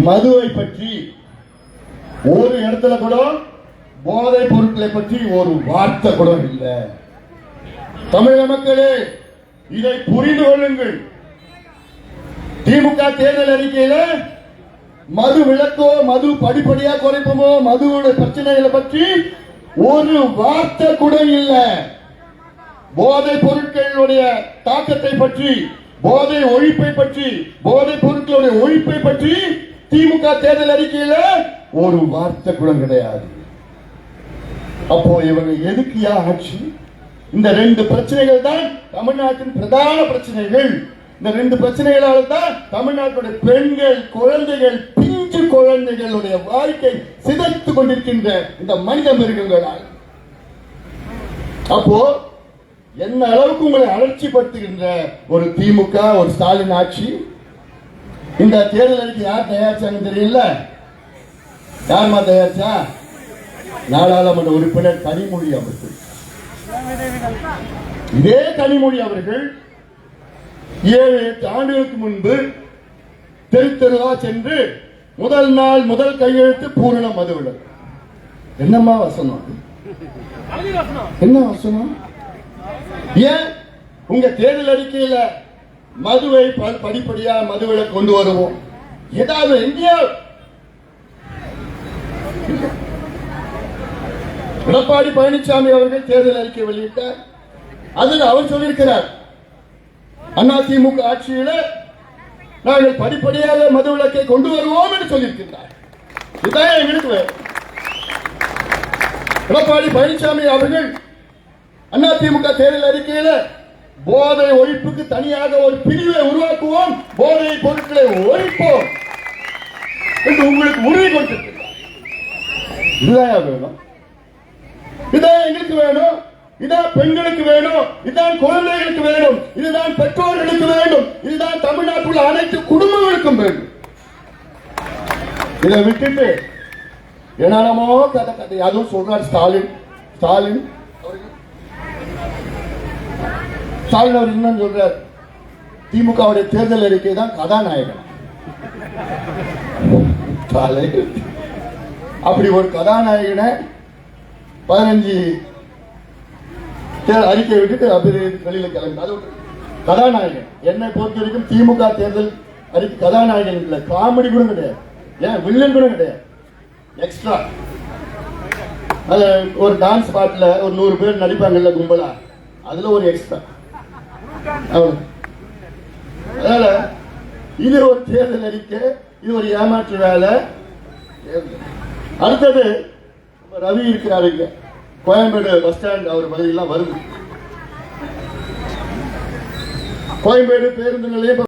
மதுவை பற்றி ஒரு இடத்துல கூட போதை பொருட்களை பற்றி ஒரு வார்த்தை கூட இல்லை. தமிழக மக்களே, இதை புரிந்து கொள்ளுங்கள். திமுக தேர்தல் அறிக்கையில மது விலக்கோ, மது படிப்படியா குறைப்போமோ, மதுவோட பிரச்சனைகளை பற்றி ஒரு வார்த்தை கூட இல்லை. போதை பொருட்களுடைய தாக்கத்தை பற்றி, போதை ஒழிப்பை பற்றி, போதை பொருட்களுடைய ஒழிப்பை பற்றி திமுக தேர்தல் அறிக்கையில ஒரு வார்த்தை கூட கிடையாது. அப்போ இவங்க எதுக்குயா ஆட்சி? இந்த ரெண்டு பிரச்சனைகள் தான் தமிழ்நாட்டின் பிரதான பிரச்சனைகள். இந்த ரெண்டு பிரச்சனைகளால் தான் தமிழ்நாட்டுடைய பெண்கள், குழந்தைகள், பிஞ்சு குழந்தைகளுடைய வாழ்க்கை சிதைத்துக் கொண்டிருக்கின்ற இந்த மனித மிருகங்களால். அப்போ என்ன அளவுக்கு உங்களை அலட்சிப்படுத்துகின்ற ஒரு திமுக, ஒரு ஸ்டாலின் ஆட்சி. இந்த தேர்தல் அறிக்கை யார் தயாரிச்சாங்க தெரியல? யாருமா தயாரிச்சா? நாடாளுமன்ற உறுப்பினர் கனிமொழி அவர்கள். இதே கனிமொழி அவர்கள் 7-8 ஆண்டுகளுக்கு முன்பு தெரு தெருவா சென்று முதல் நாள் முதல் கையெழுத்து பூரண மதுவிலக்கு. என்னம்மா வசனம்? என்ன வசனம்? ஏன் உங்க தேர்தல் அறிக்கையில மதுவை படிப்படியா மதுவிலக்கு கொண்டு வருவோம் ஏதாவது எங்கேயோ? எடப்பாடி பழனிசாமி அவர்கள் தேர்தல் அறிக்கை வெளியிட்டார். அதில் அவர் சொல்லியிருக்கிறார், அதிமுக ஆட்சியில நாங்கள் படிப்படியாக மதுவிலக்கை கொண்டு வருவோம் என்று சொல்லியிருக்கிறார். இதுதான் எங்களுக்கு வேணும். எடப்பாடி பழனிசாமி அவர்கள் அதிமுக தேர்தல் அறிக்கையில போதை ஒழிப்புக்கு தனியாக ஒரு பிரிவை உருவாக்குவோம், போதை பொருட்களை ஒழிப்போம் என்று உங்களுக்கு உறுதி கொடுத்திருக்கிறார். இதுதான் வேணும். இதான் எங்களுக்கு வேணும். இதான் பெண்களுக்கு வேணும். இதுதான் குழந்தைகளுக்கு வேணும். இதுதான் பெற்றோர்களுக்கு வேணும். இதுதான் தமிழ்நாட்டில் அனைத்து குடும்பங்களுக்கும் வேணும். இதை விட்டுட்டு என்னமோ கதை அதுவும் சொல்றார் ஸ்டாலின். ஸ்டாலின் அவர் இன்னும் சொல்றார், திமுகவுடைய தேர்தல் அறிக்கை தான் கதாநாயகன். அப்படி ஒரு கதாநாயகனை 15 அறிக்கை விட்டுட்டு வெளியில கிளம்பி கதாநாயகன். என்னை பொறுத்த வரைக்கும் திமுக தேர்தல் அறிக்கை கதாநாயகன் இல்ல, காமெடி கூட கிடையாது, ஏன் வில்லன் கூட கிடையாது, எக்ஸ்ட்ரா. ஒரு டான்ஸ் பாட்டுல ஒரு 100 பேர் நடிப்பாங்கல்ல கும்பலா, அதுல ஒரு எக்ஸ்ட்ரா. அதனால இது ஒரு தேர்தல் அறிக்கை, இது ஒரு ஏமாற்று வேலை. அடுத்தது ரவி இருக்கிறாரு இங்க கோயம்பேடு பஸ் ஸ்டாண்ட், அவர் பகுதியெல்லாம் வருது. கோயம்பேடு பேருந்து நிலையம்